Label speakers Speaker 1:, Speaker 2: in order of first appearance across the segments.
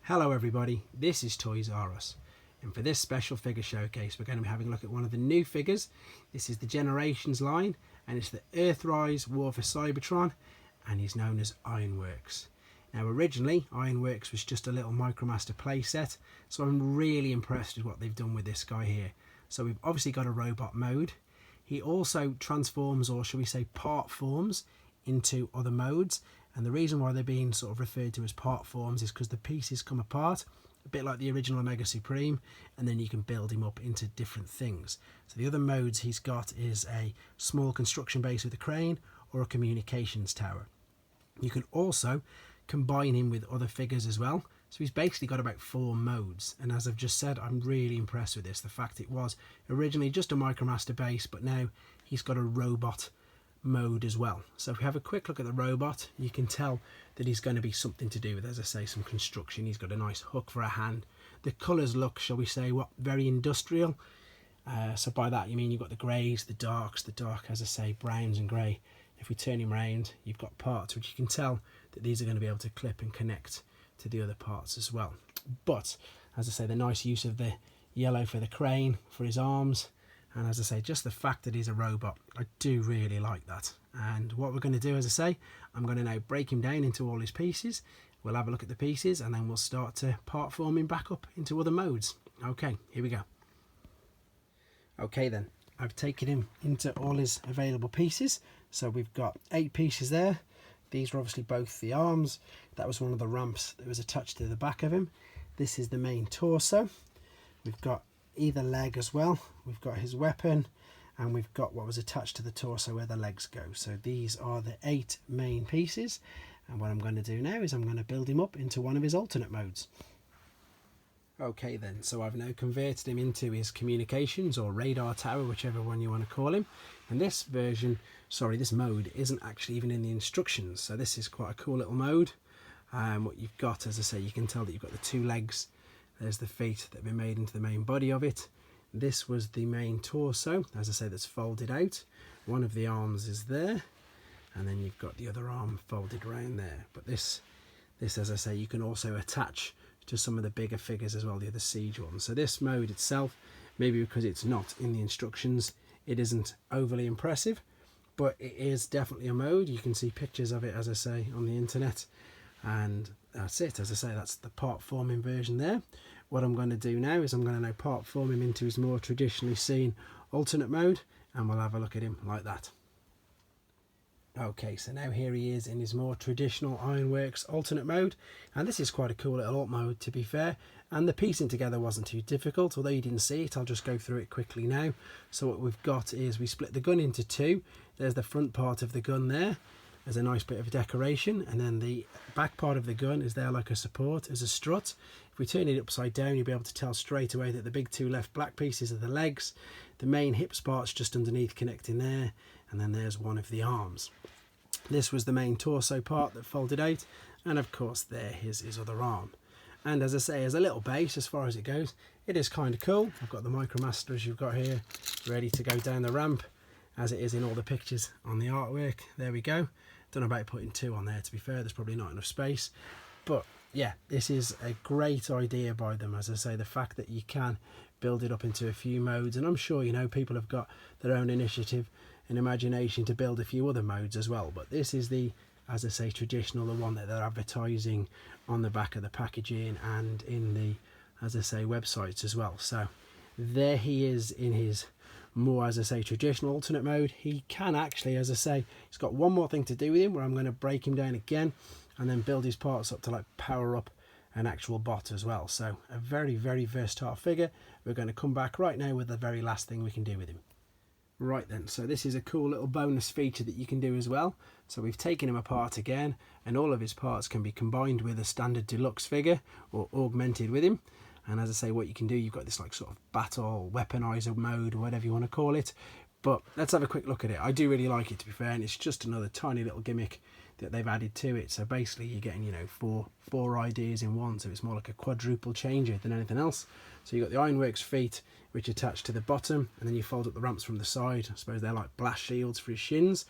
Speaker 1: Hello everybody, this is Toys R Us, and for this special figure showcase we're going to be having a look at one of the new figures. This is the Generations line, and it's the Earthrise War for Cybertron, and he's known as Ironworks. Now originally Ironworks was just a little Micromaster playset, so I'm really impressed with what they've done with this guy here. So we've obviously got a robot mode. He also transforms, or shall we say part forms, into other modes. And the reason why they're being sort of referred to as part forms is because the pieces come apart, a bit like the original Omega Supreme, and then you can build him up into different things. So the other modes he's got is a small construction base with a crane or a communications tower. You can also combine him with other figures as well. So he's basically got about 4 modes, and as I've just said, I'm really impressed with this. The fact it was originally just a Micromaster base, but now he's got a robot mode as well. So if we have a quick look at the robot, you can tell that he's going to be something to do with, as I say, some construction. He's got a nice hook for a hand. The colours look, shall we say, very industrial. So by that you mean you've got the greys, the dark, as I say, browns and grey. If we turn him around, you've got parts which you can tell that these are going to be able to clip and connect to the other parts as well. But as I say, the nice use of the yellow for the crane for his arms, and as I say, just the fact that he's a robot, I do really like that. And what we're going to do, as I say, I'm going to now break him down into all his pieces. We'll have a look at the pieces and then we'll start to part form him back up into other modes. Okay, here we go. Okay then, I've taken him into all his available pieces. So we've got 8 pieces there. These are obviously both the arms. That was one of the ramps that was attached to the back of him. This is the main torso. We've got either leg as well. We've got his weapon, and we've got what was attached to the torso where the legs go. So these are the 8 main pieces, and what I'm going to do now is I'm going to build him up into one of his alternate modes. Okay then, so I've now converted him into his communications or radar tower, whichever one you want to call him. And this version, this mode isn't actually even in the instructions, so this is quite a cool little mode. What you've got, as I say, you can tell that you've got the 2 legs. There's the feet that have been made into the main body of it. This was the main torso, as I say, that's folded out. One of the arms is there, and then you've got the other arm folded around there. But this, as I say, you can also attach to some of the bigger figures as well, the other siege ones. So this mode itself, maybe because it's not in the instructions, it isn't overly impressive, but it is definitely a mode. You can see pictures of it, as I say, on the internet. And that's it, as I say, that's the part forming version there. What I'm going to do now is I'm going to now part form him into his more traditionally seen alternate mode, and we'll have a look at him like that. Okay, so now here he is in his more traditional Ironworks alternate mode, and this is quite a cool little alt mode, to be fair, and the piecing together wasn't too difficult. Although you didn't see it, I'll just go through it quickly now. So what we've got is we split the gun into 2. There's the front part of the gun there. There's a nice bit of decoration, and then the back part of the gun is there like a support, as a strut. If we turn it upside down, you'll be able to tell straight away that the big 2 left black pieces are the legs. The main hips part's just underneath connecting there, and then there's one of the arms. This was the main torso part that folded out, and of course there is his other arm. And as I say, as a little base, as far as it goes, it is kind of cool. I've got the Micromaster, as you've got here, ready to go down the ramp, as it is in all the pictures on the artwork. There we go. Don't know about putting 2 on there, to be fair, there's probably not enough space. But yeah, this is a great idea by them. As I say, the fact that you can build it up into a few modes, and I'm sure, you know, people have got their own initiative and imagination to build a few other modes as well. But this is the, as I say, traditional, the one that they're advertising on the back of the packaging and in the, as I say, websites as well. So there he is in his more, as I say, traditional alternate mode. He can actually, as I say, he's got one more thing to do with him, where I'm going to break him down again and then build his parts up to like power up an actual bot as well. So a very, very versatile figure. We're going to come back right now with the very last thing we can do with him. Right then, so this is a cool little bonus feature that you can do as well. So we've taken him apart again, and all of his parts can be combined with a standard deluxe figure or augmented with him. And as I say, what you can do, you've got this like sort of battle weaponizer mode, or whatever you want to call it. But let's have a quick look at it. I do really like it, to be fair, and it's just another tiny little gimmick that they've added to it. So basically you're getting, you know, four ideas in one, so it's more like a quadruple changer than anything else. So you've got the Ironworks feet, which attach to the bottom, and then you fold up the ramps from the side. I suppose they're like blast shields for his shins.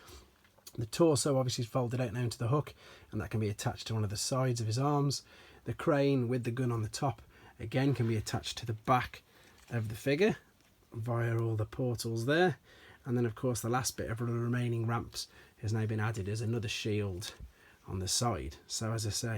Speaker 1: The torso obviously is folded out now into the hook, and that can be attached to one of the sides of his arms. The crane with the gun on the top again can be attached to the back of the figure via all the portals there. And then of course the last bit of the remaining ramps has now been added as another shield on the side. So as I say,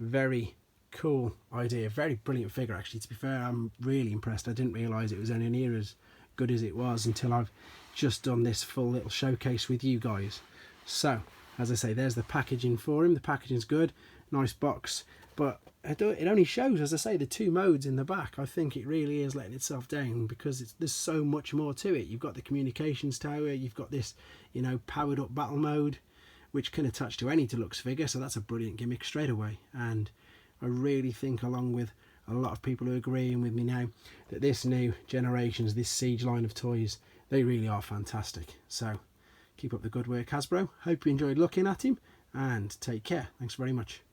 Speaker 1: very cool idea, very brilliant figure actually. To be fair, I'm really impressed. I didn't realise it was anywhere near as good as it was until I've just done this full little showcase with you guys. So as I say, there's the packaging for him. The packaging's good, nice box, but it only shows, as I say, the 2 modes in the back. I think it really is letting itself down because there's so much more to it. You've got the communications tower, you've got this, you know, powered up battle mode, which can attach to any deluxe figure, so that's a brilliant gimmick straight away. And I really think, along with a lot of people who are agreeing with me now, that this new generations, this Siege line of toys, they really are fantastic. So keep up the good work, Hasbro. Hope you enjoyed looking at him, and take care. Thanks very much.